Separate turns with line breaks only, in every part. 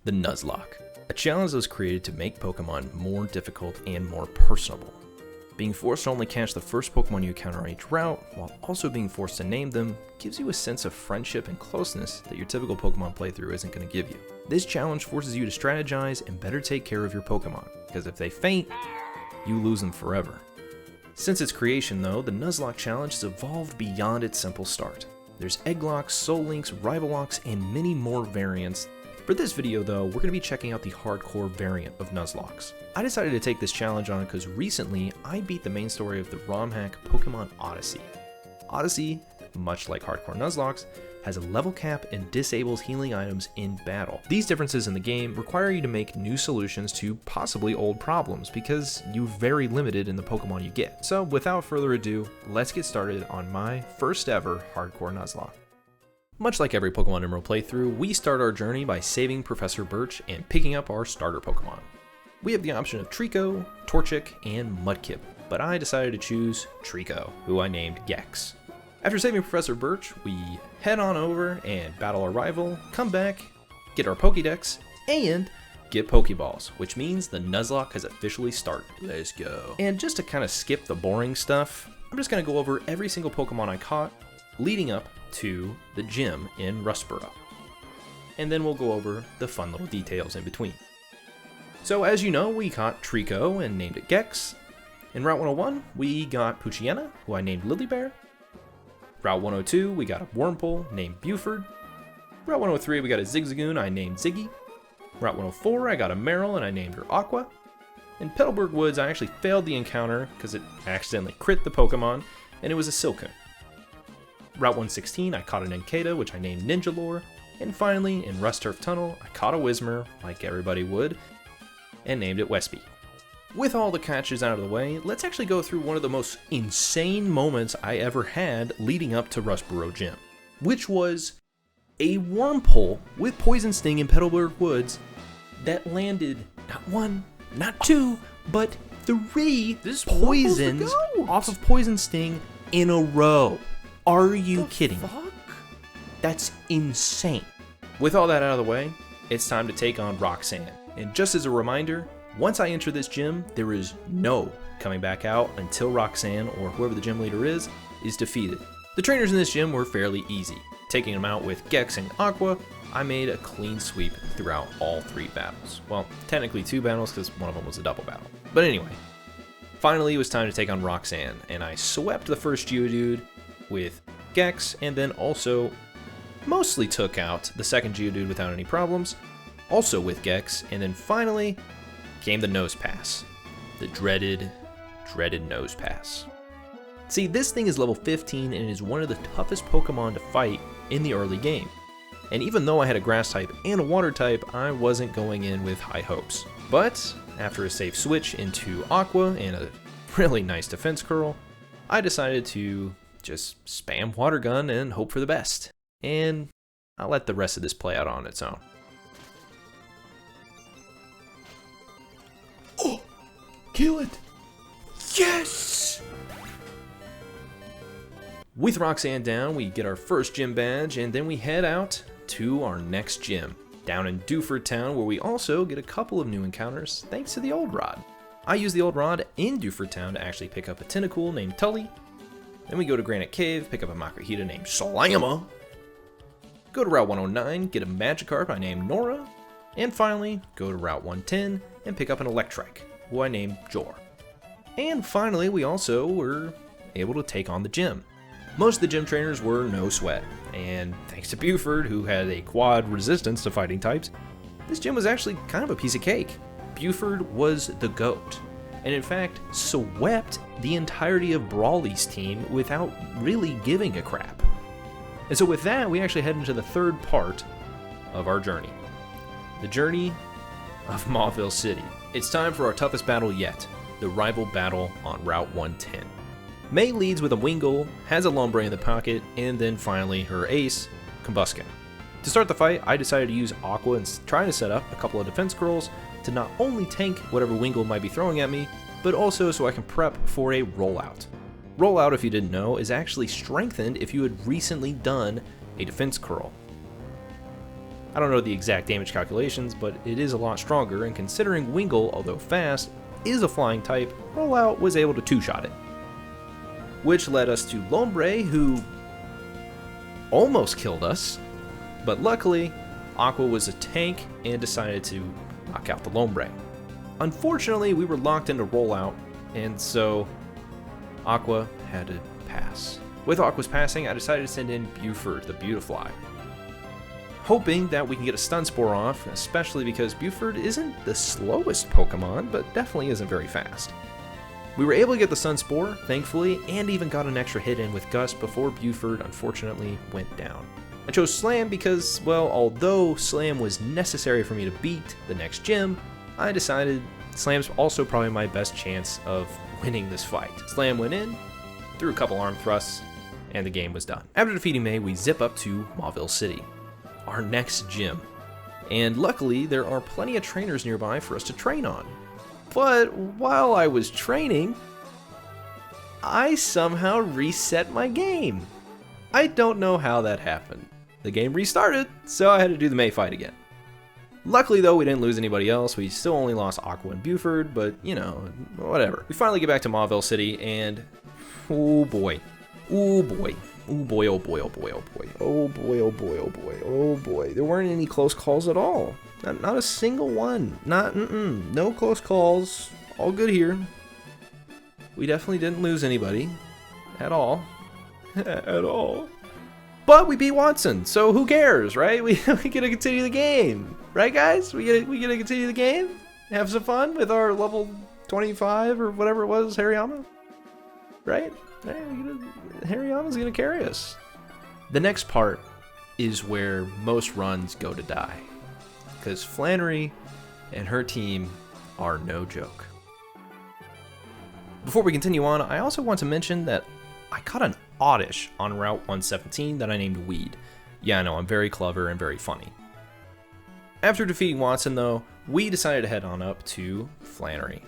the Nuzlocke, a challenge that was created to make Pokemon more difficult and more personable. Being forced to only catch the first Pokemon you encounter on each route, while also being forced to name them, gives you a sense of friendship and closeness that your typical Pokemon playthrough isn't going to give you. This challenge forces you to strategize and better take care of your Pokemon, because if they faint, you lose them forever. Since its creation though, the Nuzlocke challenge has evolved beyond its simple start. There's Egg Locks, Soul Links, Rival Locks, and many more variants. For this video though, we're going to be checking out the hardcore variant of Nuzlocks. I decided to take this challenge on because recently I beat the main story of the ROM hack Pokemon Odyssey. Odyssey, much like Hardcore Nuzlocke, has a level cap and disables healing items in battle. These differences in the game require you to make new solutions to possibly old problems because you're very limited in the Pokemon you get. So without further ado, let's get started on my first ever Hardcore Nuzlocke. Much like every Pokemon Emerald playthrough, we start our journey by saving Professor Birch and picking up our starter Pokemon. We have the option of Trico, Torchic, and Mudkip, but I decided to choose Trico, who I named Gex. After saving Professor Birch, we head on over and battle our rival, come back, get our Pokédex, and get Pokeballs, which means the Nuzlocke has officially started. Let's go. And just to kind of skip the boring stuff, I'm just going to go over every single Pokemon I caught leading up to the gym in Rustboro. And then we'll go over the fun little details in between. So as you know, we caught Trico and named it Gex. In Route 101, we got Poochyena, who I named Lilybear. Route 102, we got a Wurmple named Buford. Route 103, we got a Zigzagoon I named Ziggy. Route 104, I got a Marill and I named her Aqua. In Petalburg Woods, I actually failed the encounter because it accidentally crit the Pokemon, and it was a Silcoon. Route 116, I caught an Enkata, which I named Ninjalore. And finally, in Rust Turf Tunnel, I caught a Whismur, like everybody would, and named it Wespy. With all the catches out of the way, let's actually go through one of the most insane moments I ever had leading up to Rustboro Gym, which was a Wurmple with Poison Sting in Petalburg Woods that landed not one, not two, but three poisons off of Poison Sting in a row. Are you kidding?
Fuck?
That's insane. With all that out of the way, it's time to take on Roxanne. And just as a reminder, once I enter this gym, there is no coming back out until Roxanne, or whoever the gym leader is defeated. The trainers in this gym were fairly easy. Taking them out with Gex and Aqua, I made a clean sweep throughout all three battles. Well, technically two battles because one of them was a double battle. But anyway, finally it was time to take on Roxanne, and I swept the first Geodude with Gex, and then also mostly took out the second Geodude without any problems, also with Gex, and then finally came the Nose Pass. The dreaded Nose Pass. See, this thing is level 15 and is one of the toughest Pokemon to fight in the early game. And even though I had a Grass type and a Water type, I wasn't going in with high hopes. But after a safe switch into Aqua and a really nice defense curl, I decided to just spam Water Gun and hope for the best. And I'll let the rest of this play out on its own.
Oh! Kill it! Yes!
With Roxanne down, we get our first gym badge, and then we head out to our next gym, down in Dewford Town, where we also get a couple of new encounters thanks to the Old Rod. I use the Old Rod in Dewford Town to actually pick up a Tentacool named Tully. Then we go to Granite Cave, pick up a Makuhita named Slamma. Go to Route 109, get a Magikarp I named Nora. And finally, go to Route 110 and pick up an Electrike, who I named Jor. And finally, we also were able to take on the gym. Most of the gym trainers were no sweat, and thanks to Buford, who had a quad resistance to fighting types, this gym was actually kind of a piece of cake. Buford was the GOAT, and in fact, swept the entirety of Brawly's team without really giving a crap. And so with that, we actually head into the third part of our journey. The journey of Mauville City. It's time for our toughest battle yet, the rival battle on Route 110. May leads with a Wingull, has a Lombre in the pocket, and then finally her ace, Combusken. To start the fight, I decided to use Aqua and try to set up a couple of defense curls to not only tank whatever Wingull might be throwing at me, but also so I can prep for a rollout. Rollout, if you didn't know, is actually strengthened if you had recently done a defense curl. I don't know the exact damage calculations, but it is a lot stronger, and considering Wingull, although fast, is a flying type, Rollout was able to two-shot it. Which led us to Lombre, who almost killed us, but luckily, Aqua was a tank and decided to knock out the Lombre. Unfortunately, we were locked into Rollout, and so Aqua had to pass. With Aqua's passing, I decided to send in Dewford, the Beautifly, hoping that we can get a Stun Spore off, especially because Dewford isn't the slowest Pokemon, but definitely isn't very fast. We were able to get the Stun Spore, thankfully, and even got an extra hit in with Gust before Dewford unfortunately went down. I chose Slam because, well, although Slam was necessary for me to beat the next gym, I decided Slam's also probably my best chance of winning this fight. Slam went in, threw a couple arm thrusts, and the game was done. After defeating May, we zip up to Mauville City, our next gym. And luckily, there are plenty of trainers nearby for us to train on. But while I was training, I somehow reset my game. I don't know how that happened. The game restarted, so I had to do the May fight again. Luckily though, we didn't lose anybody else. We still only lost Aqua and Dewford, but you know, whatever. We finally get back to Mauville City, and oh boy. Oh boy. Oh boy, oh boy, oh boy, oh boy. Oh boy, oh boy, oh boy, oh boy. There weren't any close calls at all. Not a single one. No close calls. All good here. We definitely didn't lose anybody. At all. At all. But we beat Watson, so who cares, right? We get to continue the game. Right, guys? We get to continue the game? Have some fun with our level 25 or whatever it was, Hariyama? Right? Hariyama's gonna carry us. The next part is where most runs go to die, because Flannery and her team are no joke. Before we continue on, I also want to mention that I caught an Oddish on Route 117 that I named Weed. Yeah, I know, I'm very clever and very funny. After defeating Watson though, we decided to head on up to Flannery.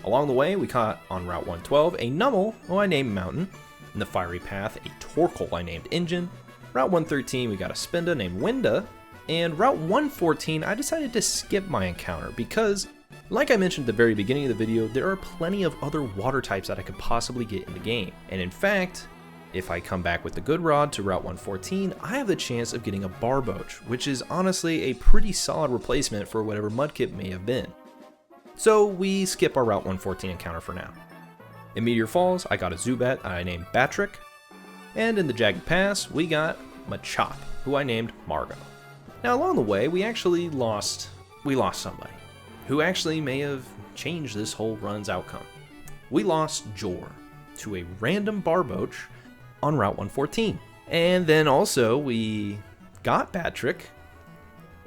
Along the way, we caught on Route 112 a Numel, who I named Mountain. In the Fiery Path, a Torkoal I named Engine. Route 113, we got a Spinda named Winda. And Route 114, I decided to skip my encounter because, like I mentioned at the very beginning of the video, there are plenty of other water types that I could possibly get in the game. And in fact, if I come back with the good rod to Route 114, I have the chance of getting a Barboach, which is honestly a pretty solid replacement for whatever Mudkip may have been. So we skip our Route 114 encounter for now. In Meteor Falls, I got a Zubat I named Batrick, and in the Jagged Pass, we got Machop, who I named Margot. Now along the way, we lost somebody, who actually may have changed this whole run's outcome. We lost Jor to a random Barboach on Route 114. And then also we got Batrick,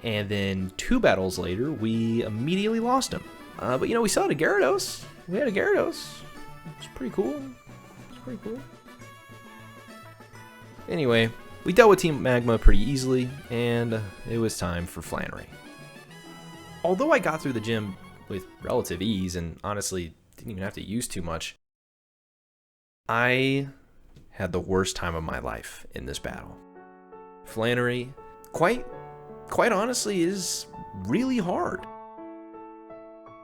and then 2 battles later, we immediately lost him. But you know, we still had a Gyarados. We had a Gyarados. It's pretty cool. It's pretty cool. Anyway, we dealt with Team Magma pretty easily, and it was time for Flannery. Although I got through the gym with relative ease, and honestly didn't even have to use too much, I had the worst time of my life in this battle. Flannery, quite honestly, is really hard.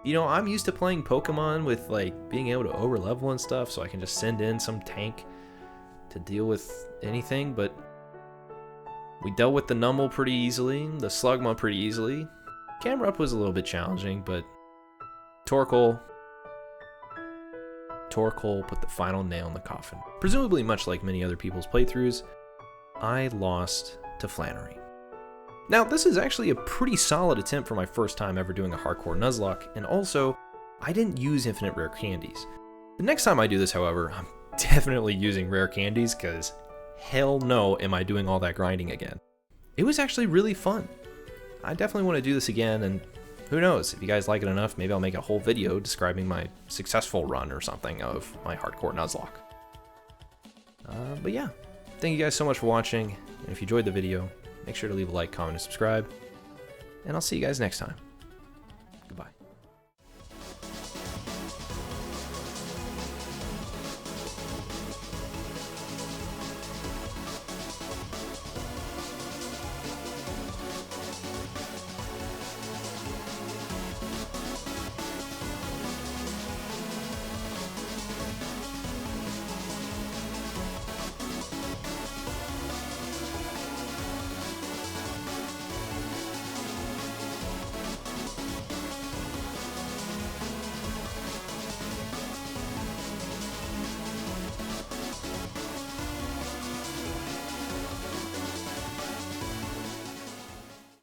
You know, I'm used to playing Pokemon with like being able to overlevel and stuff, so I can just send in some tank to deal with anything, but we dealt with the Numel pretty easily, the Slugma pretty easily. Camerupt was a little bit challenging, but Torkoal put the final nail in the coffin. Presumably much like many other people's playthroughs, I lost to Flannery. Now, this is actually a pretty solid attempt for my first time ever doing a Hardcore Nuzlocke, and also, I didn't use infinite rare candies. The next time I do this, however, I'm definitely using rare candies, because hell no am I doing all that grinding again. It was actually really fun. I definitely want to do this again, and who knows, if you guys like it enough, maybe I'll make a whole video describing my successful run or something of my Hardcore Nuzlocke. But yeah, thank you guys so much for watching, and if you enjoyed the video, make sure to leave a like, comment, and subscribe, and I'll see you guys next time.